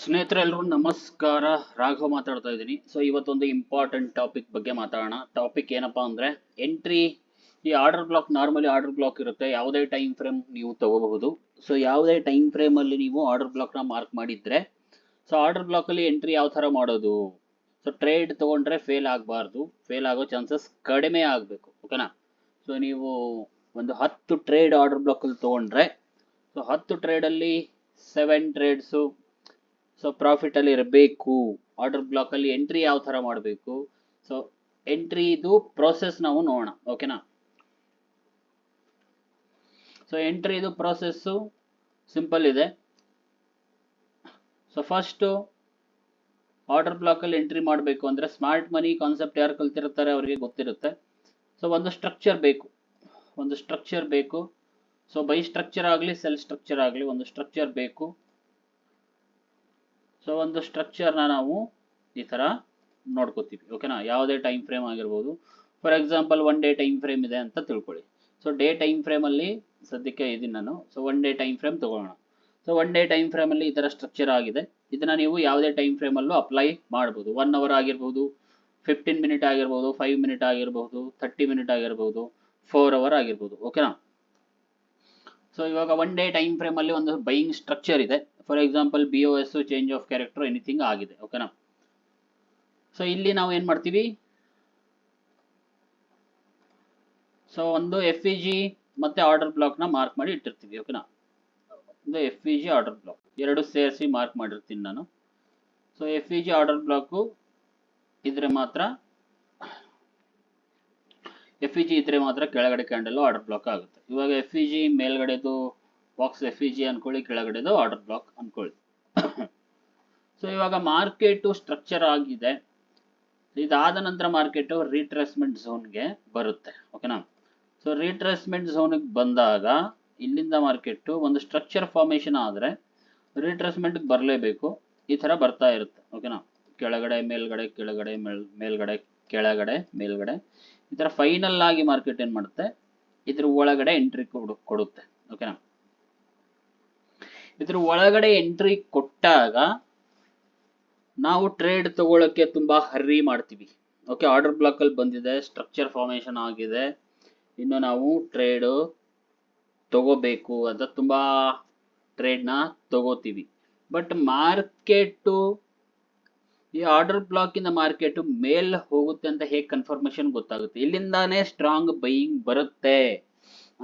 ಸ್ನೇಹಿತರೆ ಎಲ್ರಿಗೂ ನಮಸ್ಕಾರ. ರಾಘವ್ ಮಾತಾಡ್ತಾ ಇದ್ದೀನಿ. ಇವತ್ತೊಂದು ಇಂಪಾರ್ಟೆಂಟ್ ಟಾಪಿಕ್ ಬಗ್ಗೆ ಮಾತಾಡೋಣ. ಟಾಪಿಕ್ ಏನಪ್ಪಾ ಅಂದ್ರೆ ಎಂಟ್ರಿ. ಈ order block normally order block ಇರುತ್ತೆ, ಯಾವುದೇ ಟೈಮ್ ಫ್ರೇಮ್ ನೀವು ತಗೋಬಹುದು. ಯಾವುದೇ ಟೈಮ್ ಫ್ರೇಮ್ ಅಲ್ಲಿ ನೀವು ಆರ್ಡರ್ ಬ್ಲಾಕ್ ನ ಮಾರ್ಕ್ ಮಾಡಿದ್ರೆ ಆರ್ಡರ್ ಬ್ಲಾಕ್ ಅಲ್ಲಿ ಎಂಟ್ರಿ ಯಾವ ತರ ಮಾಡೋದು. ಟ್ರೇಡ್ ತಗೊಂಡ್ರೆ ಫೇಲ್ ಆಗಬಾರ್ದು, ಫೇಲ್ ಆಗೋ ಚಾನ್ಸಸ್ ಕಡಿಮೆ ಆಗಬೇಕು. ಓಕೆನಾ. ನೀವು ಒಂದು 10 ಟ್ರೇಡ್ ಆರ್ಡರ್ ಬ್ಲಾಕ್ ಅಲ್ಲಿ ತಗೊಂಡ್ರೆ 10 ಟ್ರೇಡ್ ಅಲ್ಲಿ 7 ಟ್ರೇಡ್ಸು ಪ್ರಾಫಿಟ್ ಅಲ್ಲಿ ಇರಬೇಕು. ಆರ್ಡರ್ ಬ್ಲಾಕ್ ಅಲ್ಲಿ ಎಂಟ್ರಿ ಯಾವ ತರ ಮಾಡಬೇಕು, ಎಂಟ್ರಿ ಇದು ಪ್ರೋಸೆಸ್ ನಾವು ನೋಡೋಣ. ಓಕೆನಾ. ಎಂಟ್ರಿ ಇದು ಪ್ರೋಸೆಸ್ ಸಿಂಪಲ್ ಇದೆ. ಫಸ್ಟ್ ಆರ್ಡರ್ ಬ್ಲಾಕ್ ಅಲ್ಲಿ ಎಂಟ್ರಿ ಮಾಡಬೇಕು ಅಂದ್ರೆ ಸ್ಮಾರ್ಟ್ ಮನಿ ಕಾನ್ಸೆಪ್ಟ್ ಯಾರು ಕಲ್ತಿರ್ತಾರೆ ಅವರಿಗೆ ಗೊತ್ತಿರುತ್ತೆ. ಒಂದು ಸ್ಟ್ರಕ್ಚರ್ ಬೇಕು, ಒಂದು ಸ್ಟ್ರಕ್ಚರ್ ಬೇಕು. ಬೈ ಸ್ಟ್ರಕ್ಚರ್ ಆಗಲಿ ಸೆಲ್ ಸ್ಟ್ರಕ್ಚರ್ ಆಗಲಿ ಒಂದು ಸ್ಟ್ರಕ್ಚರ್ ಬೇಕು. ಒಂದು ಸ್ಟ್ರಕ್ಚರ್ನ ನಾವು ಈ ತರ ನೋಡ್ಕೋತೀವಿ. ಓಕೆನಾ. ಯಾವುದೇ ಟೈಮ್ ಫ್ರೇಮ್ ಆಗಿರ್ಬೋದು. For example 1 day time frame ಇದೆ ಅಂತ ತಿಳ್ಕೊಳ್ಳಿ. ಡೇ ಟೈಮ್ ಫ್ರೇಮ್ ಅಲ್ಲಿ ಸದ್ಯಕ್ಕೆ ಇದೀನಿ ನಾನು. 1 ಡೇ ಟೈಮ್ ಫ್ರೇಮ್ ತಗೊಳ್ಳೋಣ. 1 ಡೇ ಟೈಮ್ ಫ್ರೇಮ್ ಅಲ್ಲಿ ಈ ತರ ಸ್ಟ್ರಕ್ಚರ್ ಆಗಿದೆ. ಇದನ್ನ ನೀವು ಯಾವುದೇ ಟೈಮ್ ಫ್ರೇಮ್ ಅಲ್ಲೂ ಅಪ್ಲೈ ಮಾಡಬಹುದು. 1 ಅವರ್ ಆಗಿರ್ಬೋದು, 15 ಮಿನಿಟ್ ಆಗಿರ್ಬೋದು, 5 ಮಿನಿಟ್ ಆಗಿರ್ಬೋದು, 30 ಮಿನಿಟ್ ಆಗಿರ್ಬೋದು, 4 ಅವರ್ ಆಗಿರ್ಬೋದು. ಓಕೆನಾ. ಇವಾಗ 1 ಡೇ ಟೈಮ್ ಫ್ರೇಮ್ ಅಲ್ಲಿ ಒಂದು ಬೈಯಿಂಗ್ ಸ್ಟ್ರಕ್ಚರ್ ಇದೆ. For example BOS change of character anything ಆಗಿದೆ. ಓಕೆನಾ. ಇಲ್ಲಿ ನಾವು ಏನ್ ಮಾಡ್ತೀವಿ, ಒಂದು FEG ಮತ್ತೆ ಆರ್ಡರ್ ಬ್ಲಾಕ್ ನ ಮಾರ್ಕ್ ಮಾಡಿ ಇಟ್ಟಿರ್ತೀವಿ. ಓಕೆನಾ. ಒಂದು FEG ಆರ್ಡರ್ ಬ್ಲಾಕ್ ಎರಡು ಸೇರಿಸಿ ಮಾರ್ಕ್ ಮಾಡಿರ್ತೀನಿ ನಾನು. FEG ಆರ್ಡರ್ ಬ್ಲಾಕ್ ಇದ್ರೆ ಮಾತ್ರ FEG ಇದ್ರೆ ಮಾತ್ರ ಕೆಳಗಡೆ ಕ್ಯಾಂಡಲ್ ಆರ್ಡರ್ ಬ್ಲಾಕ್ ಆಗುತ್ತೆ. ಇವಾಗ FEG ಮೇಲ್ಗಡೆದು ಬಾಕ್ಸ್ FEG ಅನ್ಕೊಳ್ಳಿ, ಕೆಳಗಡೆದು ಆರ್ಡರ್ ಬ್ಲಾಕ್ ಅನ್ಕೊಳ್ಳಿ. ಇವಾಗ ಮಾರ್ಕೆಟ್ ಸ್ಟ್ರಕ್ಚರ್ ಆಗಿದೆ. ಇದಾದ ನಂತರ ಮಾರ್ಕೆಟ್ ರಿಟ್ರೇಸ್ಮೆಂಟ್ ಝೋನ್ಗೆ ಬರುತ್ತೆ. ಓಕೆನಾ. ರಿಟ್ರೇಸ್ಮೆಂಟ್ ಝೋನ್ಗೆ ಬಂದಾಗ ಇಲ್ಲಿಂದ ಮಾರ್ಕೆಟ್ ಒಂದು ಸ್ಟ್ರಕ್ಚರ್ ಫಾರ್ಮೇಶನ್ ಆದ್ರೆ ರಿಟ್ರೇಸ್ಮೆಂಟ್ ಬರಲೇಬೇಕು. ಈ ತರ ಬರ್ತಾ ಇರುತ್ತೆ. ಓಕೆನಾ. ಕೆಳಗಡೆ ಮೇಲ್ಗಡೆ ಕೆಳಗಡೆ ಮೇಲ್ಗಡೆ ಕೆಳಗಡೆ ಮೇಲ್ಗಡೆ ಈ ತರ ಫೈನಲ್ ಆಗಿ ಮಾರ್ಕೆಟ್ ಏನ್ ಮಾಡುತ್ತೆ, ಇದ್ರ ಒಳಗಡೆ ಎಂಟ್ರಿ ಕೊಡುತ್ತೆ. ಓಕೆನಾ. ಇದ್ರ ಒಳಗಡೆ ಎಂಟ್ರಿ ಕೊಟ್ಟಾಗ ನಾವು ಟ್ರೇಡ್ ತಗೊಳಕ್ಕೆ ತುಂಬಾ ಹರ್ರಿ ಮಾಡ್ತೀವಿ. ಓಕೆ. ಆರ್ಡರ್ ಬ್ಲಾಕ್ ಅಲ್ಲಿ ಬಂದಿದೆ, ಸ್ಟ್ರಕ್ಚರ್ ಫಾರ್ಮೇಶನ್ ಆಗಿದೆ, ಇನ್ನು ನಾವು ಟ್ರೇಡ್ ತಗೋಬೇಕು ಅಂತ ತುಂಬಾ ಟ್ರೇಡ್ ನ ತಗೋತೀವಿ. ಬಟ್ ಮಾರ್ಕೆಟ್ ಈ ಆರ್ಡರ್ ಬ್ಲಾಕ್ ಇಂದ ಮಾರ್ಕೆಟ್ ಮೇಲ್ ಹೋಗುತ್ತೆ ಅಂತ ಹೇಗೆ ಕನ್ಫರ್ಮೇಶನ್ ಗೊತ್ತಾಗುತ್ತೆ? ಇಲ್ಲಿಂದಾನೇ ಸ್ಟ್ರಾಂಗ್ ಬೈಯಿಂಗ್ ಬರುತ್ತೆ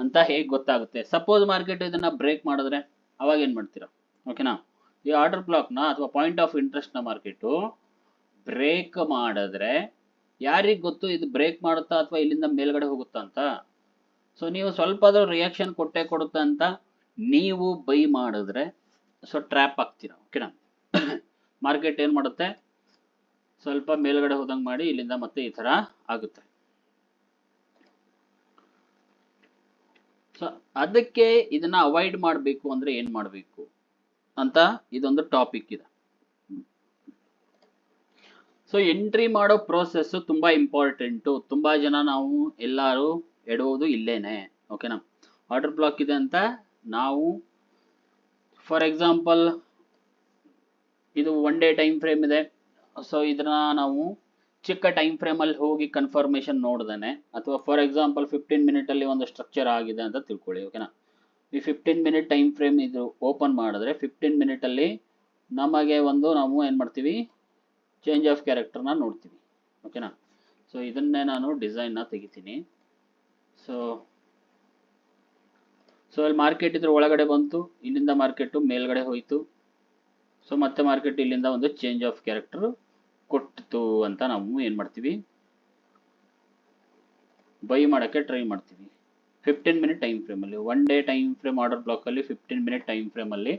ಅಂತ ಹೇಗೆ ಗೊತ್ತಾಗುತ್ತೆ? ಸಪೋಸ್ ಮಾರ್ಕೆಟ್ ಇದನ್ನ ಬ್ರೇಕ್ ಮಾಡಿದ್ರೆ ಅವಾಗ ಏನ್ ಮಾಡ್ತೀರಾ? ಓಕೆನಾ. ಈ ಆರ್ಡರ್ ಬ್ಲಾಕ್ ನ ಅಥವಾ ಪಾಯಿಂಟ್ ಆಫ್ ಇಂಟ್ರೆಸ್ಟ್ ನ ಮಾರ್ಕೆಟ್ ಬ್ರೇಕ್ ಮಾಡಿದ್ರೆ ಯಾರಿಗ್ ಗೊತ್ತು ಇದು ಬ್ರೇಕ್ ಮಾಡುತ್ತಾ ಅಥವಾ ಇಲ್ಲಿಂದ ಮೇಲ್ಗಡೆ ಹೋಗುತ್ತಾ ಅಂತ? ನೀವು ಸ್ವಲ್ಪ ಆದ್ರೂ ರಿಯಾಕ್ಷನ್ ಕೊಟ್ಟೆ ಕೊಡುತ್ತಾ ಅಂತ ನೀವು ಬೈ ಮಾಡಿದ್ರೆ ಟ್ರ್ಯಾಪ್ ಆಗ್ತೀರಾ. ಓಕೆನಾ. ಮಾರ್ಕೆಟ್ ಏನ್ ಮಾಡುತ್ತೆ, ಸ್ವಲ್ಪ ಮೇಲ್ಗಡೆ ಹೋದಂಗ್ ಮಾಡಿ ಇಲ್ಲಿಂದ ಮತ್ತೆ ಈ ತರ ಆಗುತ್ತೆ. ಅದಕ್ಕೆ ಇದನ್ನ ಅವಾಯ್ಡ್ ಮಾಡಬೇಕು ಅಂದ್ರೆ ಏನ್ ಮಾಡಬೇಕು ಅಂತ ಇದೊಂದು ಟಾಪಿಕ್ ಇದೆ. ಎಂಟ್ರಿ ಮಾಡೋ ಪ್ರೋಸೆಸ್ ತುಂಬಾ ಇಂಪಾರ್ಟೆಂಟ್. ತುಂಬಾ ಜನ ನಾವು ಎಲ್ಲಾರು ಎಡುವುದು ಇಲ್ಲೇನೆ. ಓಕೆನಾ. ಆರ್ಡರ್ ಬ್ಲಾಕ್ ಇದೆ ಅಂತ ನಾವು ಫಾರ್ ಎಕ್ಸಾಂಪಲ್ ಇದು 1 ಡೇ ಟೈಮ್ ಫ್ರೇಮ್ ಇದೆ. ಇದನ್ನ ನಾವು ಚಿಕ್ಕ ಟೈಮ್ ಫ್ರೇಮ್ ಅಲ್ಲಿ ಹೋಗಿ ಕನ್ಫರ್ಮೇಶನ್ ನೋಡ್ದೇನೆ, ಅಥವಾ ಫಾರ್ ಎಕ್ಸಾಂಪಲ್ 15 ಮಿನಿಟ್ ಅಲ್ಲಿ ಒಂದು ಸ್ಟ್ರಕ್ಚರ್ ಆಗಿದೆ ಅಂತ ತಿಳ್ಕೊಳ್ಳಿ. ಓಕೆನಾ. ಈ 15 ಮಿನಿಟ್ ಟೈಮ್ ಫ್ರೇಮ್ ಇದು ಓಪನ್ ಮಾಡಿದ್ರೆ 15 ಮಿನಿಟ್ ಅಲ್ಲಿ ನಮಗೆ ನಾವು ಏನ್ ಮಾಡ್ತೀವಿ, ಚೇಂಜ್ ಆಫ್ ಕ್ಯಾರೆಕ್ಟರ್ ನ ನೋಡ್ತೀವಿ. ಓಕೆನಾ. ಇದನ್ನೇ ನಾನು ಡಿಸೈನ್ ನ ತೆಗಿತೀನಿ. ಅಲ್ಲಿ ಮಾರ್ಕೆಟ್ ಇದ್ರ ಒಳಗಡೆ ಬಂತು, ಇಲ್ಲಿಂದ ಮಾರ್ಕೆಟ್ ಮೇಲ್ಗಡೆ ಹೋಯ್ತು. ಮತ್ತೆ ಮಾರ್ಕೆಟ್ ಇಲ್ಲಿಂದ ಒಂದು ಚೇಂಜ್ ಆಫ್ ಕ್ಯಾರೆಕ್ಟರ್ ಕೊಟ್ಟಿತು ಅಂತ ನಾವು ಏನ್ ಮಾಡ್ತೀವಿ, ಬೈ ಮಾಡಕ್ಕೆ ಟ್ರೈ ಮಾಡ್ತೀವಿ. 15 ಮಿನಿಟ್ ಟೈಮ್ ಫ್ರೇಮ್ ಅಲ್ಲಿ 1 day time frame order block ಅಲ್ಲಿ 15 ಮಿನಿಟ್ ಟೈಮ್ ಫ್ರೇಮ್ ಅಲ್ಲಿ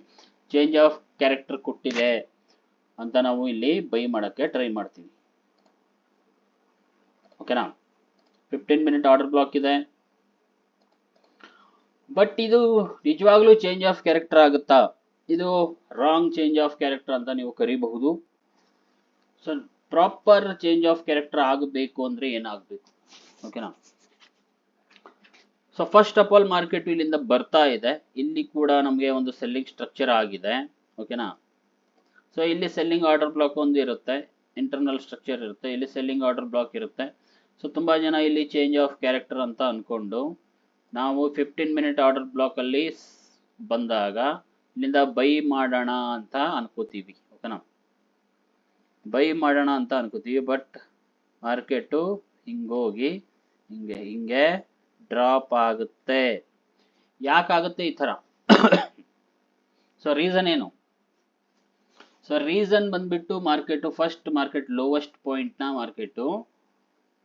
ಚೇಂಜ್ ಆಫ್ ಕ್ಯಾರೆಕ್ಟರ್ ಕೊಟ್ಟಿದೆ ಅಂತ ನಾವು ಇಲ್ಲಿ ಬೈ ಮಾಡಕ್ಕೆ ಟ್ರೈ ಮಾಡ್ತೀವಿ. ಓಕೆನಾ. 15 ಮಿನಿಟ್ ಆರ್ಡರ್ ಬ್ಲಾಕ್ ಇದೆ. ಬಟ್ ಇದು ನಿಜವಾಗ್ಲೂ ಚೇಂಜ್ ಆಫ್ ಕ್ಯಾರೆಕ್ಟರ್ ಆಗುತ್ತಾ? ಇದು ರಾಂಗ್ ಚೇಂಜ್ ಆಫ್ ಕ್ಯಾರೆಕ್ಟರ್ ಅಂತ ನೀವು ಕರಿಬಹುದು. ಪ್ರಾಪರ್ ಚೇಂಜ್ ಆಫ್ ಕ್ಯಾರೆಕ್ಟರ್ ಆಗಬೇಕು ಅಂದ್ರೆ ಏನಾಗಬೇಕು? ಓಕೆನಾ. ಫಸ್ಟ್ ಆಫ್ ಆಲ್ ಮಾರ್ಕೆಟ್ ಇಲ್ಲಿಂದ ಬರ್ತಾ ಇದೆ, ಇಲ್ಲಿ ಕೂಡ ನಮಗೆ ಒಂದು ಸೆಲ್ಲಿಂಗ್ ಸ್ಟ್ರಕ್ಚರ್ ಆಗಿದೆ. ಓಕೆನಾ. ಸೊ ಇಲ್ಲಿ ಸೆಲ್ಲಿಂಗ್ ಆರ್ಡರ್ ಬ್ಲಾಕ್ ಒಂದು ಇರುತ್ತೆ, ಇಂಟರ್ನಲ್ ಸ್ಟ್ರಕ್ಚರ್ ಇರುತ್ತೆ, ಇಲ್ಲಿ ಸೆಲ್ಲಿಂಗ್ ಆರ್ಡರ್ ಬ್ಲಾಕ್ ಇರುತ್ತೆ. ಸೊ ತುಂಬ ಜನ ಇಲ್ಲಿ ಚೇಂಜ್ ಆಫ್ ಕ್ಯಾರೆಕ್ಟರ್ ಅಂತ ಅಂದ್ಕೊಂಡು ನಾವು 15 ಮಿನಿಟ್ ಆರ್ಡರ್ ಬ್ಲಾಕಲ್ಲಿ ಬಂದಾಗ ಇಲ್ಲಿಂದ ಬೈ ಮಾಡೋಣ ಅಂತ ಅನ್ಕೋತೀವಿ. ಓಕೆನಾ, ಬೈ ಮಾಡೋಣ ಅಂತ ಅನ್ಕೋತೀವಿ. ಬಟ್ ಮಾರ್ಕೆಟು ಹಿಂಗೋಗಿ ಹಿಂಗೆ ಡ್ರಾಪ್ ಆಗುತ್ತೆ. ಯಾಕಾಗುತ್ತೆ ಈ ಥರ? ಸೊ ರೀಸನ್ ಏನು? ಸೊ ರೀಸನ್ ಬಂದ್ಬಿಟ್ಟು ಮಾರ್ಕೆಟು ಫಸ್ಟ್ ಮಾರ್ಕೆಟ್ ಲೋವೆಸ್ಟ್ ಪಾಯಿಂಟ್ನ ಮಾರ್ಕೆಟು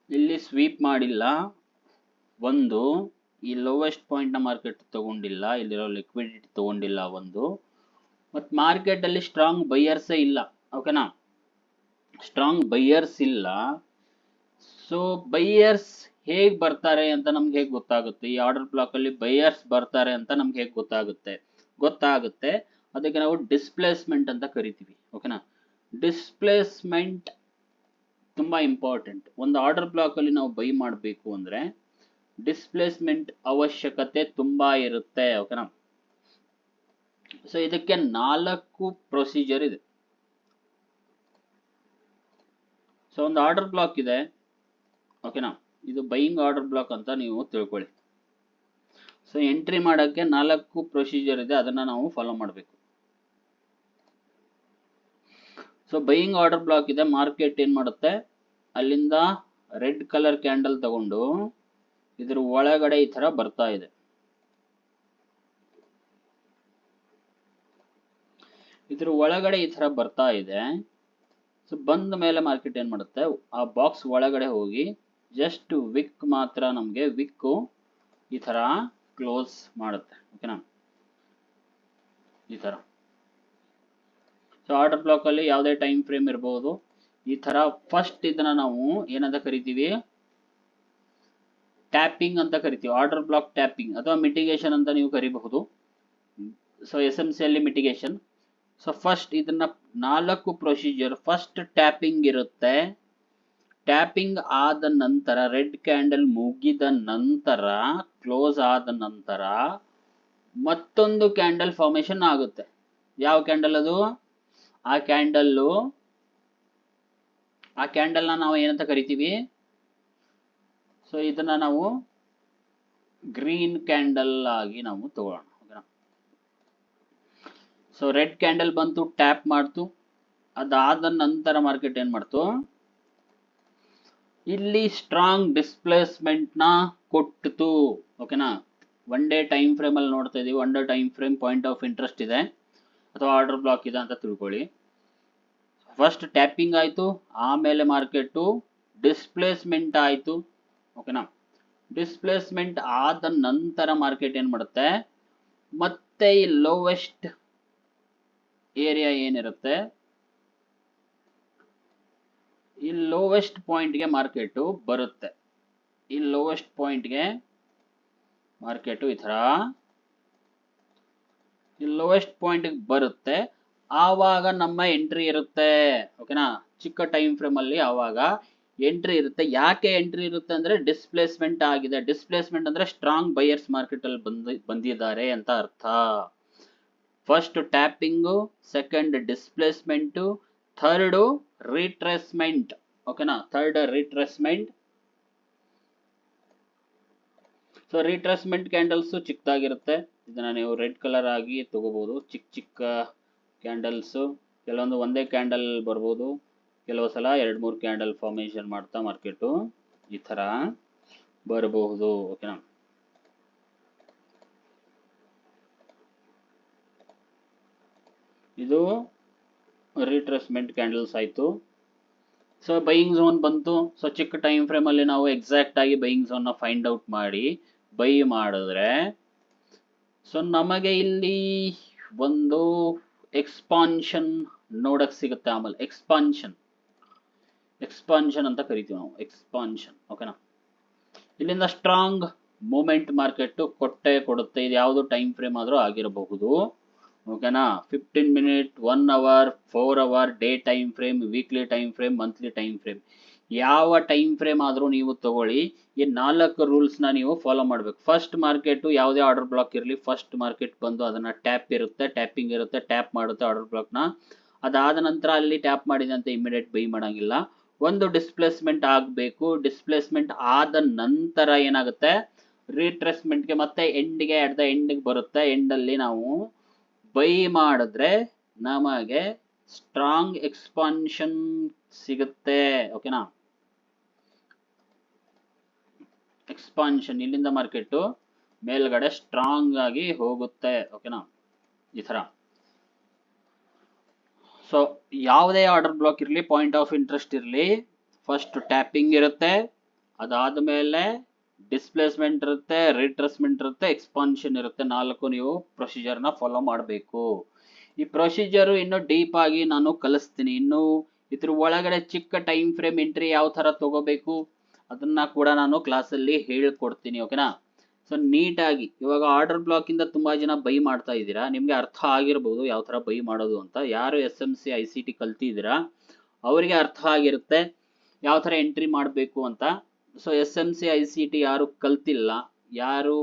ಇಲ್ಲಿ ಸ್ವೀಪ್ ಮಾಡಿಲ್ಲ. ಒಂದು, ಈ ಲೋವೆಸ್ಟ್ ಪಾಯಿಂಟ್ನ ಮಾರ್ಕೆಟ್ ತಗೊಂಡಿಲ್ಲ, ಇಲ್ಲಿರೋ ಲಿಕ್ವಿಡಿಟಿ ತಗೊಂಡಿಲ್ಲ ಒಂದು. ಮತ್ತು ಮಾರ್ಕೆಟಲ್ಲಿ ಸ್ಟ್ರಾಂಗ್ ಬೈಯರ್ಸೇ ಇಲ್ಲ. ಓಕೆನಾ, ಸ್ಟ್ರಾಂಗ್ ಬೈಯರ್ಸ್ ಇಲ್ಲ. ಸೊ ಬೈಯರ್ಸ್ ಹೇಗೆ ಬರ್ತಾರೆ ಅಂತ ನಮ್ಗೆ ಹೇಗೆ ಗೊತ್ತಾಗುತ್ತೆ? ಈ ಆರ್ಡರ್ ಬ್ಲಾಕಲ್ಲಿ ಬೈಯರ್ಸ್ ಬರ್ತಾರೆ ಅಂತ ನಮ್ಗೆ ಹೇಗೆ ಗೊತ್ತಾಗುತ್ತೆ? ಅದಕ್ಕೆ ನಾವು ಡಿಸ್ಪ್ಲೇಸ್ಮೆಂಟ್ ಅಂತ ಕರಿತೀವಿ. ಓಕೆನಾ, ಡಿಸ್ಪ್ಲೇಸ್ಮೆಂಟ್ ತುಂಬ ಇಂಪಾರ್ಟೆಂಟ್. ಒಂದು ಆರ್ಡರ್ ಬ್ಲಾಕಲ್ಲಿ ನಾವು ಬೈ ಮಾಡಬೇಕು ಅಂದರೆ ಡಿಸ್ಪ್ಲೇಸ್ಮೆಂಟ್ ಅವಶ್ಯಕತೆ ತುಂಬ ಇರುತ್ತೆ. ಓಕೆನಾ, ಸೊ ಇದಕ್ಕೆ 4 ಪ್ರೊಸೀಜರ್ ಇದೆ. ಸೊ ಒಂದು ಆರ್ಡರ್ ಬ್ಲಾಕ್ ಇದೆ. ಓಕೆನಾ, ಇದು ಬೈಯಿಂಗ್ ಆರ್ಡರ್ ಬ್ಲಾಕ್ ಅಂತ ನೀವು ತಿಳ್ಕೊಳ್ಳಿ. ಸೊ ಎಂಟ್ರಿ ಮಾಡೋಕ್ಕೆ 4 ಪ್ರೊಸೀಜರ್ ಇದೆ, ಅದನ್ನು ನಾವು ಫಾಲೋ ಮಾಡಬೇಕು. ಸೊ ಬೈಯಿಂಗ್ ಆರ್ಡರ್ ಬ್ಲಾಕ್ ಇದೆ. ಮಾರ್ಕೆಟ್ ಏನು ಮಾಡುತ್ತೆ, ಅಲ್ಲಿಂದ ರೆಡ್ ಕಲರ್ ಕ್ಯಾಂಡಲ್ ತಗೊಂಡು ಇದ್ರ ಒಳಗಡೆ ಈ ಥರ ಬರ್ತಾ ಇದೆ. ಇದ್ರ ಒಳಗಡೆ ಈ ಥರ ಬರ್ತಾ ಇದೆ. ಸೊ ಬಂದ ಮೇಲೆ ಮಾರ್ಕೆಟ್ ಏನು ಮಾಡುತ್ತೆ, ಆ ಬಾಕ್ಸ್ ಒಳಗಡೆ ಹೋಗಿ ಜಸ್ಟ್ ವಿಕ್ ಮಾತ್ರ ನಮಗೆ ವಿಕ್ಕು ಈ ಥರ ಕ್ಲೋಸ್ ಮಾಡುತ್ತೆ. ಓಕೆನಾ, ಈ ಥರ. ಸೊ ಆರ್ಡರ್ ಬ್ಲಾಕಲ್ಲಿ ಯಾವುದೇ ಟೈಮ್ ಫ್ರೇಮ್ ಇರ್ಬೋದು. ಈ ಥರ ಫಸ್ಟ್ ಇದನ್ನ ನಾವು ಏನಂತ ಕರಿತೀವಿ, ಟ್ಯಾಪಿಂಗ್ ಅಂತ ಕರಿತೀವಿ. ಆರ್ಡರ್ ಬ್ಲಾಕ್ ಟ್ಯಾಪಿಂಗ್ ಅಥವಾ ಮಿಟಿಗೇಷನ್ ಅಂತ ನೀವು ಕರಿಬಹುದು. ಸೊ SMC ಅಲ್ಲಿ ಮಿಟಿಗೇಷನ್. ಸೊ ಫಸ್ಟ್ ಇದನ್ನ 4 ಪ್ರೊಸೀಜರ್. ಫಸ್ಟ್ ಟ್ಯಾಪಿಂಗ್ ಇರುತ್ತೆ. ಟ್ಯಾಪಿಂಗ್ ಆದ ನಂತರ ರೆಡ್ ಕ್ಯಾಂಡಲ್ ಮುಗಿದ ನಂತರ ಕ್ಲೋಸ್ ಆದ ನಂತರ ಮತ್ತೊಂದು ಕ್ಯಾಂಡಲ್ ಫಾರ್ಮೇಶನ್ ಆಗುತ್ತೆ. ಯಾವ ಕ್ಯಾಂಡಲ್ ಅದು? ಆ ಕ್ಯಾಂಡಲ್ನ ನಾವು ಏನಂತ ಕರಿತೀವಿ? ಸೊ ಇದನ್ನ ನಾವು ಗ್ರೀನ್ ಕ್ಯಾಂಡಲ್ ಆಗಿ ನಾವು ತಗೊಳ್ಳೋಣ. ಓಕೆನಾ, ಸೊ ರೆಡ್ ಕ್ಯಾಂಡಲ್ ಬಂತು, ಟ್ಯಾಪ್ ಮಾಡ್ತು. ಅದಾದ ನಂತರ ಮಾರ್ಕೆಟ್ ಏನ್ ಮಾಡ್ತು, ಇಲ್ಲಿ ಸ್ಟ್ರಾಂಗ್ ಡಿಸ್ಪ್ಲೇಸ್ಮೆಂಟ್ ನ ಕೊಟ್ಟಿತು. ಓಕೆನಾ, ಒನ್ ಡೇ ಟೈಮ್ ಫ್ರೇಮ್ ಅಲ್ಲಿ ನೋಡ್ತಾ ಇದೀವಿ. One day time frame point of interest ಇದೆ ಅಥವಾ ಆರ್ಡರ್ ಬ್ಲಾಕ್ ಇದೆ ಅಂತ ತಿಳ್ಕೊಳ್ಳಿ. ಫಸ್ಟ್ ಟ್ಯಾಪಿಂಗ್ ಆಯ್ತು, ಆಮೇಲೆ ಮಾರ್ಕೆಟು ಡಿಸ್ಪ್ಲೇಸ್ಮೆಂಟ್ ಆಯ್ತು. ಓಕೆನಾ, ಡಿಸ್ಪ್ಲೇಸ್ಮೆಂಟ್ ಆದ ನಂತರ ಮಾರ್ಕೆಟ್ ಏನ್ ಮಾಡುತ್ತೆ, ಮತ್ತೆ ಈ ಲೋವೆಸ್ಟ್ ಏರಿಯಾ ಏನಿರುತ್ತೆ, ಈ ಲೋವೆಸ್ಟ್ ಪಾಯಿಂಟ್ಗೆ ಮಾರ್ಕೆಟು ಬರುತ್ತೆ. ಈ ಲೋವೆಸ್ಟ್ ಪಾಯಿಂಟ್ಗೆ ಮಾರ್ಕೆಟು ಈ ಥರ ಈ ಲೋವೆಸ್ಟ್ ಪಾಯಿಂಟ್ಗೆ ಬರುತ್ತೆ. ಆವಾಗ ನಮ್ಮ ಎಂಟ್ರಿ ಇರುತ್ತೆ. ಓಕೆನಾ, ಚಿಕ್ಕ ಟೈಮ್ ಫ್ರೇಮ್ ಅಲ್ಲಿ ಆವಾಗ ಎಂಟ್ರಿ ಇರುತ್ತೆ. ಯಾಕೆ ಎಂಟ್ರಿ ಇರುತ್ತೆ ಅಂದ್ರೆ ಡಿಸ್ಪ್ಲೇಸ್ಮೆಂಟ್ ಆಗಿದೆ. ಡಿಸ್ಪ್ಲೇಸ್ಮೆಂಟ್ ಅಂದ್ರೆ ಸ್ಟ್ರಾಂಗ್ ಬೈಯರ್ಸ್ ಮಾರ್ಕೆಟ್ ಅಲ್ಲಿ ಬಂದಿದ್ದಾರೆ ಅಂತ ಅರ್ಥ. First tapping, second displacement, third retracement. ಓಕೆನಾ, third retracement. So retracement candles ಚಿಕ್ಕದಾಗಿರುತ್ತೆ. ಇದನ್ನ ನೀವು ರೆಡ್ ಕಲರ್ ಆಗಿ ತಗೋಬಹುದು. ಚಿಕ್ಕ ಕ್ಯಾಂಡಲ್ಸ್, ಕೆಲವೊಂದು ಒಂದೇ ಕ್ಯಾಂಡಲ್ ಬರ್ಬೋದು, ಕೆಲವು ಸಲ 2-3 ಕ್ಯಾಂಡಲ್ ಫಾರ್ಮೇಶನ್ ಮಾಡ್ತಾ ಮಾರ್ಕೆಟು ಈ ಥರ ಬರಬಹುದು. ಓಕೆನಾ, ಇದು ರಿಟ್ರೇಸ್ಮೆಂಟ್ ಕ್ಯಾಂಡಲ್ಸ್ ಆಯ್ತು. ಸೊ ಬೈಯಿಂಗ್ ಝೋನ್ ಬಂತು. ಸೊ ಚಿಕ್ಕ ಟೈಮ್ ಫ್ರೇಮ್ ಅಲ್ಲಿ ನಾವು ಎಕ್ಸಾಕ್ಟ್ ಆಗಿ ಬೈಯಿಂಗ್ ಝೋನ್ ನ ಫೈಂಡ್ ಔಟ್ ಮಾಡಿ ಬೈ ಮಾಡಿದ್ರೆ ಸೊ ನಮಗೆ ಇಲ್ಲಿ ಒಂದು ಎಕ್ಸ್ಪಾನ್ಷನ್ ನೋಡಕ್ ಸಿಗುತ್ತೆ. ಆಮೇಲೆ ಎಕ್ಸ್ಪಾನ್ಷನ್ ಅಂತ ಕರಿತೀವಿ ನಾವು, ಎಕ್ಸ್ಪಾನ್ಷನ್. ಓಕೆನಾ, ಇಲ್ಲಿಂದ ಸ್ಟ್ರಾಂಗ್ ಮೂಮೆಂಟ್ ಮಾರ್ಕೆಟ್ ಕೊಟ್ಟೆ ಕೊಡುತ್ತೆ. ಇದು ಯಾವುದು ಟೈಮ್ ಫ್ರೇಮ್ ಆದ್ರೂ ಆಗಿರಬಹುದು. ಓಕೆನಾ, 15 minute, 1 hour, 4 hour, day time frame, weekly time frame, monthly time frame, ಯಾವ ಟೈಮ್ ಫ್ರೇಮ್ ಆದ್ರೂ ನೀವು ತಗೊಳ್ಳಿ. ಈ 4 ರೂಲ್ಸ್ ನ ನೀವು ಫಾಲೋ ಮಾಡ್ಬೇಕು. ಫಸ್ಟ್ ಮಾರ್ಕೆಟ್ ಯಾವುದೇ ಆರ್ಡರ್ ಬ್ಲಾಕ್ ಇರಲಿ, ಫಸ್ಟ್ ಮಾರ್ಕೆಟ್ ಬಂದು ಅದನ್ನ ಟ್ಯಾಪ್ ಇರುತ್ತೆ, ಟ್ಯಾಪಿಂಗ್ ಇರುತ್ತೆ, ಟ್ಯಾಪ್ ಮಾಡುತ್ತೆ ಆರ್ಡರ್ ಬ್ಲಾಕ್ ನ. ಅದಾದ ನಂತರ ಅಲ್ಲಿ ಟ್ಯಾಪ್ ಮಾಡಿದೆ ಅಂತ ಇಮಿಡಿಯೇಟ್ ಬೈ ಮಾಡಂಗಿಲ್ಲ. ಒಂದು ಡಿಸ್ಪ್ಲೇಸ್ಮೆಂಟ್ ಆಗಬೇಕು. ಡಿಸ್ಪ್ಲೇಸ್ಮೆಂಟ್ ಆದ ನಂತರ ಏನಾಗುತ್ತೆ, ರಿಟ್ರೇಸ್ಮೆಂಟ್ಗೆ ಮತ್ತೆ ಎಂಡ್ಗೆ ಅಟ್ ದ ಎಂಡ್ಗೆ ಬರುತ್ತೆ. ಎಂಡಲ್ಲಿ ನಾವು ಬೈ ಮಾಡಿದ್ರೆ ನಮಗೆ ಸ್ಟ್ರಾಂಗ್ ಎಕ್ಸ್ಪಾನ್ಷನ್ ಸಿಗುತ್ತೆ. ಓಕೆನಾ, ಎಕ್ಸ್ಪಾನ್ಷನ್ ಇಲ್ಲಿಂದ ಮಾರ್ಕೆಟ್ ಮೇಲ್ಗಡೆ ಸ್ಟ್ರಾಂಗ್ ಆಗಿ ಹೋಗುತ್ತೆ. ಓಕೆನಾ, ಈ ತರ. ಸೊ ಯಾವುದೇ ಆರ್ಡರ್ ಬ್ಲಾಕ್ ಇರಲಿ, ಪಾಯಿಂಟ್ ಆಫ್ ಇಂಟ್ರೆಸ್ಟ್ ಇರಲಿ, ಫಸ್ಟ್ ಟ್ಯಾಪಿಂಗ್ ಇರುತ್ತೆ, ಅದಾದ್ಮೇಲೆ ಡಿಸ್ಪ್ಲೇಸ್ಮೆಂಟ್ ಇರುತ್ತೆ, ರಿಟ್ರೇಸ್ಮೆಂಟ್ ಇರುತ್ತೆ, ಎಕ್ಸ್ಪಾನ್ಷನ್ ಇರುತ್ತೆ. 4 ನೀವು ಪ್ರೊಸೀಜರ್ನ ಫಾಲೋ ಮಾಡಬೇಕು. ಈ ಪ್ರೊಸೀಜರ್ ಇನ್ನು ಡೀಪ್ ಆಗಿ ನಾನು ಕಲಿಸ್ತೀನಿ. ಇನ್ನು ಇದ್ರ ಒಳಗಡೆ ಚಿಕ್ಕ ಟೈಮ್ ಫ್ರೇಮ್ ಎಂಟ್ರಿ ಯಾವ ತರ ತಗೋಬೇಕು ಅದನ್ನ ಕೂಡ ನಾನು ಕ್ಲಾಸಲ್ಲಿ ಹೇಳ್ಕೊಡ್ತೀನಿ. ಓಕೆನಾ, ಸೊ ನೀಟಾಗಿ ಇವಾಗ ಆರ್ಡರ್ ಬ್ಲಾಕ್ ಇಂದ ತುಂಬಾ ಜನ ಬೈ ಮಾಡ್ತಾ ಇದ್ದೀರಾ, ನಿಮ್ಗೆ ಅರ್ಥ ಆಗಿರ್ಬೋದು ಯಾವ ತರ ಬೈ ಮಾಡೋದು ಅಂತ. ಯಾರು SMC ICT ಕಲ್ತಿದ್ದೀರಾ ಅವರಿಗೆ ಅರ್ಥ ಆಗಿರುತ್ತೆ ಯಾವ ತರ ಎಂಟ್ರಿ ಮಾಡಬೇಕು ಅಂತ. ಸೊ SMC ICT ಯಾರು ಕಲ್ತಿಲ್ಲ, ಯಾರು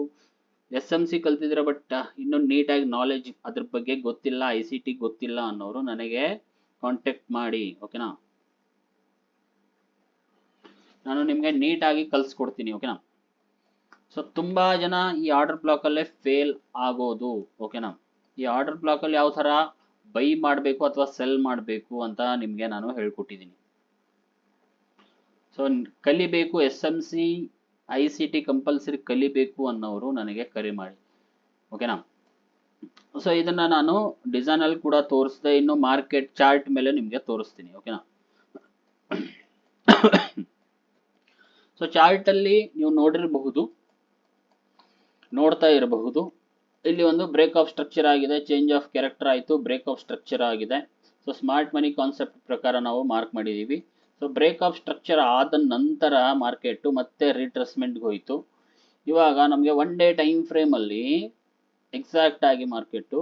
SMC ಕಲ್ತಿದ್ದೀರಾ ಬಟ್ ಇನ್ನೂ ನೀಟಾಗಿ ನಾಲೆಜ್ ಅದ್ರ ಬಗ್ಗೆ ಗೊತ್ತಿಲ್ಲ, ICT ಗೊತ್ತಿಲ್ಲ ಅನ್ನೋರು ನನಗೆ ಕಾಂಟ್ಯಾಕ್ಟ್ ಮಾಡಿ. ಓಕೆನಾ, ನಾನು ನಿಮ್ಗೆ ನೀಟಾಗಿ ಕಲ್ಸ್ಕೊಡ್ತೀನಿ. ಓಕೆನಾ, ಸೊ ತುಂಬಾ ಜನ ಈ ಆರ್ಡರ್ ಬ್ಲಾಕ್ ಅಲ್ಲೇ ಫೇಲ್ ಆಗೋದು. ಓಕೆನಾ, ಈ ಆರ್ಡರ್ ಬ್ಲಾಕ್ ಅಲ್ಲಿ ಯಾವ ತರ ಬೈ ಮಾಡಬೇಕು ಅಥವಾ ಸೆಲ್ ಮಾಡಬೇಕು ಅಂತ ನಿಮ್ಗೆ ನಾನು ಹೇಳ್ಕೊಟ್ಟಿದ್ದೀನಿ. ಸೊ ಕಲಿಬೇಕು, SMC ICT ಕಂಪಲ್ಸರಿ ಕಲಿಬೇಕು ಅನ್ನೋರು ನನಗೆ ಕರೆ ಮಾಡಿ. ಓಕೆನಾ, ಸೊ ಇದನ್ನ ನಾನು ಡಿಸೈನ್ ಅಲ್ಲಿ ಕೂಡ ತೋರಿಸ್ದೆ, ಇನ್ನು ಮಾರ್ಕೆಟ್ ಚಾರ್ಟ್ ಮೇಲೆ ನಿಮ್ಗೆ ತೋರಿಸ್ತೀನಿ. ಓಕೆನಾ, ಸೊ ಚಾರ್ಟ್ ಅಲ್ಲಿ ನೀವು ನೋಡ್ತಾ ಇರಬಹುದು, ಇಲ್ಲಿ ಒಂದು ಬ್ರೇಕ್ ಆಫ್ ಸ್ಟ್ರಕ್ಚರ್ ಆಗಿದೆ, ಚೇಂಜ್ ಆಫ್ ಕ್ಯಾರೆಕ್ಟರ್ ಆಯಿತು, ಬ್ರೇಕ್ ಆಫ್ ಸ್ಟ್ರಕ್ಚರ್ ಆಗಿದೆ. ಸೊ ಸ್ಮಾರ್ಟ್ ಮನಿ ಕಾನ್ಸೆಪ್ಟ್ ಪ್ರಕಾರ ನಾವು ಮಾರ್ಕ್ ಮಾಡಿದೀವಿ. ಸೊ ಬ್ರೇಕ್ ಆಫ್ ಸ್ಟ್ರಕ್ಚರ್ ಆದ ನಂತರ ಮಾರ್ಕೆಟ್ ಮತ್ತೆ ರಿಟ್ರೇಸ್ಮೆಂಟ್ಗೆ ಹೋಯಿತು. ಇವಾಗ ನಮಗೆ 1 ಡೇ ಟೈಮ್ ಫ್ರೇಮ್ ಅಲ್ಲಿ ಎಕ್ಸಾಕ್ಟ್ ಆಗಿ ಮಾರ್ಕೆಟ್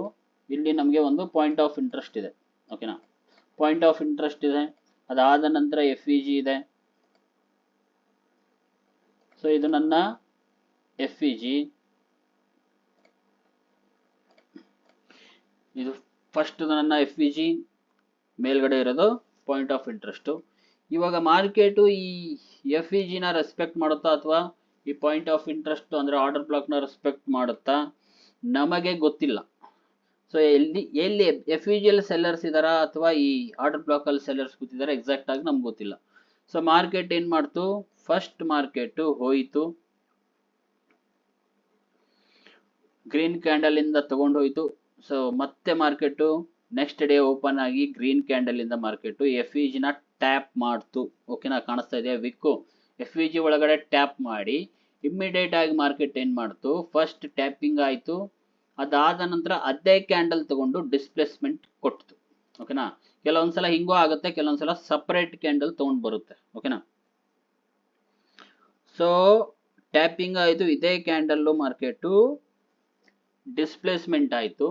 ಇಲ್ಲಿ ನಮಗೆ ಒಂದು ಪಾಯಿಂಟ್ ಆಫ್ ಇಂಟ್ರೆಸ್ಟ್ ಇದೆ. ಓಕೆನಾ, ಪಾಯಿಂಟ್ ಆಫ್ ಇಂಟ್ರೆಸ್ಟ್ ಇದೆ, ಅದಾದ ನಂತರ FEG ಇದೆ. ಸೊ ಇದು ನನ್ನ FEG, ಇದು ಫಸ್ಟ್ ನನ್ನ FEG, ಮೇಲ್ಗಡೆ ಇರೋದು ಪಾಯಿಂಟ್ ಆಫ್ ಇಂಟ್ರೆಸ್ಟ್. ಇವಾಗ ಮಾರ್ಕೆಟ್ ಈ FEG ನ ರೆಸ್ಪೆಕ್ಟ್ ಮಾಡುತ್ತಾ ಅಥವಾ ಈ ಪಾಯಿಂಟ್ ಆಫ್ ಇಂಟ್ರೆಸ್ಟ್ ಅಂದ್ರೆ ಆರ್ಡರ್ ಬ್ಲಾಕ್ ನ ರೆಸ್ಪೆಕ್ಟ್ ಮಾಡುತ್ತಾ ನಮಗೆ ಗೊತ್ತಿಲ್ಲ. ಸೊ ಎಲ್ಲಿ FEG ಅಲ್ಲಿ ಸೆಲ್ಲರ್ಸ್ ಇದಾರಾ ಅಥವಾ ಈ ಆರ್ಡರ್ ಬ್ಲಾಕ್ ಅಲ್ಲಿ ಸೆಲ್ಲರ್ಸ್ ಕೂತಿದ್ದಾರೆ ಎಕ್ಸಾಕ್ಟ್ ಆಗಿ ನಮ್ಗೆ ಗೊತ್ತಿಲ್ಲ. ಸೊ ಮಾರ್ಕೆಟ್ ಏನ್ ಮಾಡ್ತು, ಫಸ್ಟ್ ಮಾರ್ಕೆಟ್ ಹೋಯಿತು, ಗ್ರೀನ್ ಕ್ಯಾಂಡಲ್ ಇಂದ ತಗೊಂಡು ಹೋಯ್ತು. ಸೊ ಮತ್ತೆ ಮಾರ್ಕೆಟ್ ನೆಕ್ಸ್ಟ್ ಡೇ ಓಪನ್ ಆಗಿ ಗ್ರೀನ್ ಕ್ಯಾಂಡಲ್ ಇಂದ ಮಾರ್ಕೆಟ್ FEG ನ ಟ್ಯಾಪ್ ಮಾಡ್ತು. ಓಕೆನಾ, ಕಾಣಿಸ್ತಾ ಇದೆಯಾ ವಿಕ್ಕು? FEG ಒಳಗಡೆ ಟ್ಯಾಪ್ ಮಾಡಿ ಇಮ್ಮಿಡಿಯೇಟ್ ಆಗಿ ಮಾರ್ಕೆಟ್ ಏನ್ ಮಾಡ್ತು, ಫಸ್ಟ್ ಟ್ಯಾಪಿಂಗ್ ಆಯ್ತು, ಅದಾದ ನಂತರ ಅದೇ ಕ್ಯಾಂಡಲ್ ತಗೊಂಡು ಡಿಸ್ಪ್ಲೇಸ್ಮೆಂಟ್ ಕೊಡ್ತು. ಓಕೆನಾ, ಕೆಲವೊಂದ್ಸಲ ಹಿಂಗೂ ಆಗುತ್ತೆ, ಕೆಲವೊಂದ್ಸಲ ಸಪರೇಟ್ ಕ್ಯಾಂಡಲ್ ತಗೊಂಡು ಬರುತ್ತೆ. ಓಕೆನಾ, ಸೊ ಟ್ಯಾಪಿಂಗ್ ಆಯ್ತು, ಇದೇ ಕ್ಯಾಂಡಲ್ ಮಾರ್ಕೆಟ್ ಡಿಸ್ಪ್ಲೇಸ್ಮೆಂಟ್ ಆಯ್ತು.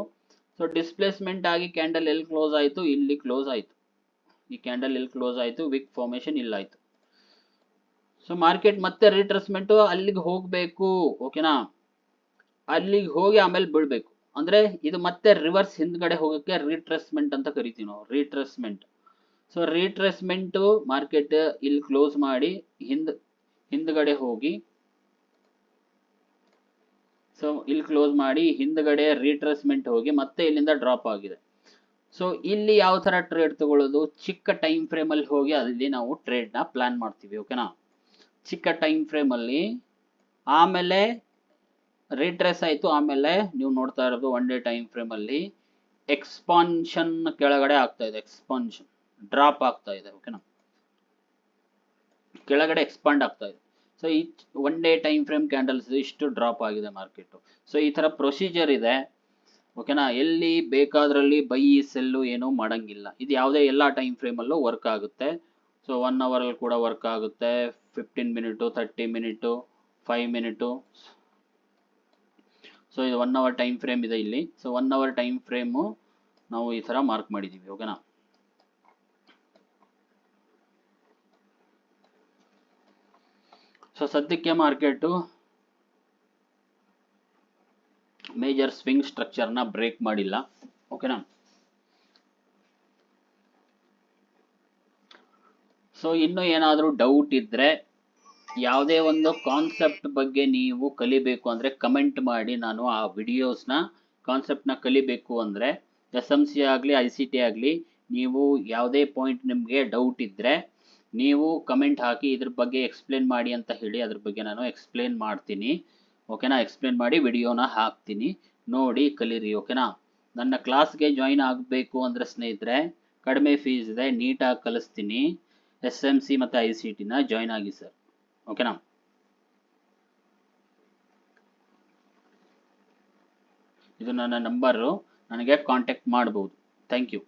ಸೊ ಡಿಸ್ಪ್ಲೇಸ್ಮೆಂಟ್ ಆಗಿ ಕ್ಯಾಂಡಲ್ ಎಲ್ಲಿ ಕ್ಲೋಸ್ ಆಯ್ತು, ಇಲ್ಲಿ ಕ್ಲೋಸ್ ಆಯ್ತು. ಈ ಕ್ಯಾಂಡಲ್ ಎಲ್ಲಿ ಕ್ಲೋಸ್ ಆಯ್ತು, ವಿಕ್ ಫಾರ್ಮೇಶನ್ ಇಲ್ಲಾಯ್ತು. ಸೊ ಮಾರ್ಕೆಟ್ ಮತ್ತೆ ರಿಟ್ರೇಸ್ಮೆಂಟ್ ಅಲ್ಲಿಗೆ ಹೋಗ್ಬೇಕು. ಓಕೆನಾ, ಅಲ್ಲಿಗೆ ಹೋಗಿ ಆಮೇಲೆ ಬೀಳ್ಬೇಕು. ಅಂದ್ರೆ ಇದು ಮತ್ತೆ ರಿವರ್ಸ್ ಹಿಂದ್ಗಡೆ ಹೋಗಕ್ಕೆ ರಿಟ್ರೇಸ್ಮೆಂಟ್ ಅಂತ ಕರಿತೀವಿ ನಾವು, ರಿಟ್ರೇಸ್ಮೆಂಟ್. ಸೊ ರಿಟ್ರೇಸ್ಮೆಂಟ್ ಮಾರ್ಕೆಟ್ ಇಲ್ಲಿ ಕ್ಲೋಸ್ ಮಾಡಿ ಹಿಂದ್ಗಡೆ ಹೋಗಿ, ಸೊ ಇಲ್ಲಿ ಕ್ಲೋಸ್ ಮಾಡಿ ಹಿಂದ್ಗಡೆ ರಿಟ್ರೇಸ್ಮೆಂಟ್ ಹೋಗಿ ಮತ್ತೆ ಇಲ್ಲಿಂದ ಡ್ರಾಪ್ ಆಗಿದೆ. ಸೊ ಇಲ್ಲಿ ಯಾವ ತರ ಟ್ರೇಡ್ ತಗೊಳ್ಳೋದು, ಚಿಕ್ಕ ಟೈಮ್ ಫ್ರೇಮ್ ಅಲ್ಲಿ ಹೋಗಿ ಅಲ್ಲಿ ನಾವು ಟ್ರೇಡ್ ನ ಪ್ಲಾನ್ ಮಾಡ್ತೀವಿ. ಓಕೆನಾ, ಚಿಕ್ಕ ಟೈಮ್ ಫ್ರೇಮ್ ಅಲ್ಲಿ, ಆಮೇಲೆ ರಿಟ್ರೇಸ್ ಆಯ್ತು, ಆಮೇಲೆ ನೀವು ನೋಡ್ತಾ ಇರೋದು 1 ಡೇ ಟೈಮ್ ಫ್ರೇಮ್ ಅಲ್ಲಿ ಎಕ್ಸ್ಪಾನ್ಷನ್ ಕೆಳಗಡೆ ಆಗ್ತಾ ಇದೆ, ಎಕ್ಸ್ಪಾನ್ಷನ್ ಡ್ರಾಪ್ ಆಗ್ತಾ ಇದೆ. ಓಕೆನಾ, ಕೆಳಗಡೆ ಎಕ್ಸ್ಪಾಂಡ್ ಆಗ್ತಾ ಇದೆ. ಸೊ ಈ 1 ಡೇ ಟೈಮ್ ಫ್ರೇಮ್ ಕ್ಯಾಂಡಲ್ಸ್ ಇಷ್ಟು ಡ್ರಾಪ್ ಆಗಿದೆ ಮಾರ್ಕೆಟ್. ಸೊ ಈ ತರ ಪ್ರೊಸೀಜರ್ ಇದೆ. ಓಕೆನಾ, ಎಲ್ಲಿ ಬೇಕಾದ್ರಲ್ಲಿ ಬೈ ಸೆಲ್ಲು ಏನೂ ಮಾಡಂಗಿಲ್ಲ. ಇದು ಯಾವುದೇ ಎಲ್ಲ ಟೈಮ್ ಫ್ರೇಮ್ ಅಲ್ಲೂ ವರ್ಕ್ ಆಗುತ್ತೆ. ಸೊ 1 ಅವರ್ ಅಲ್ಲಿ ಕೂಡ ವರ್ಕ್ ಆಗುತ್ತೆ, 15 ಮಿನಿಟ್, 30 ಮಿನಿಟ್, 5 ಮಿನಿಟ್. ಸೊ ಇದು 1 ಅವರ್ ಟೈಮ್ ಫ್ರೇಮ್ ಇದೆ ಇಲ್ಲಿ. ಸೊ 1 ಅವರ್ ಟೈಮ್ ಫ್ರೇಮು ನಾವು ಈ ತರ ಮಾರ್ಕ್ ಮಾಡಿದೀವಿ. ಓಕೆನಾ, ಸೊ ಸದ್ಯಕ್ಕೆ ಮಾರ್ಕೆಟ್ ಮೇಜರ್ ಸ್ವಿಂಗ್ ಸ್ಟ್ರಕ್ಚರ್ ನ ಬ್ರೇಕ್ ಮಾಡಿಲ್ಲ. ಓಕೆನಾ, ಸೊ ಇನ್ನೂ ಏನಾದರೂ ಡೌಟ್ ಇದ್ದರೆ, ಯಾವುದೇ ಒಂದು ಕಾನ್ಸೆಪ್ಟ್ ಬಗ್ಗೆ ನೀವು ಕಲಿಬೇಕು ಅಂದರೆ ಕಮೆಂಟ್ ಮಾಡಿ. ನಾನು ಆ ವಿಡಿಯೋಸ್ನ ಕಾನ್ಸೆಪ್ಟ್ನ ಕಲಿಬೇಕು ಅಂದರೆ ಎಸ್ ಎಮ್ ಸಿ ಆಗಲಿ ಐ ಸಿ ಟಿ ಆಗಲಿ, ನೀವು ಯಾವುದೇ ಪಾಯಿಂಟ್ ನಿಮಗೆ ಡೌಟ್ ಇದ್ದರೆ ನೀವು ಕಮೆಂಟ್ ಹಾಕಿ ಇದ್ರ ಬಗ್ಗೆ ಎಕ್ಸ್ಪ್ಲೇನ್ ಮಾಡಿ ಅಂತ ಹೇಳಿ, ಅದ್ರ ಬಗ್ಗೆ ನಾನು ಎಕ್ಸ್ಪ್ಲೇನ್ ಮಾಡ್ತೀನಿ. ಓಕೆನಾ? ಎಕ್ಸ್ಪ್ಲೇನ್ ಮಾಡಿ ವಿಡಿಯೋನ ಹಾಕ್ತೀನಿ, ನೋಡಿ ಕಲೀರಿ. ಓಕೆನಾ? ನನ್ನ ಕ್ಲಾಸ್ಗೆ ಜಾಯಿನ್ ಆಗಬೇಕು ಅಂದರೆ ಸ್ನೇಹಿತರೆ, ಕಡಿಮೆ ಫೀಸ್ ಇದೆ, ನೀಟಾಗಿ ಕಲಿಸ್ತೀನಿ. ಎಸ್ ಎಮ್ ಸಿ ಮತ್ತು ಐ ಸಿ ಟಿನ ಜಾಯಿನ್ ಆಗಿ ಸರ್. ಓಕೆನಾ? ಇದು ನನ್ನ ನಂಬರು, ನನಗೆ ಕಾಂಟ್ಯಾಕ್ಟ್ ಮಾಡ್ಬೋದು. Thank you.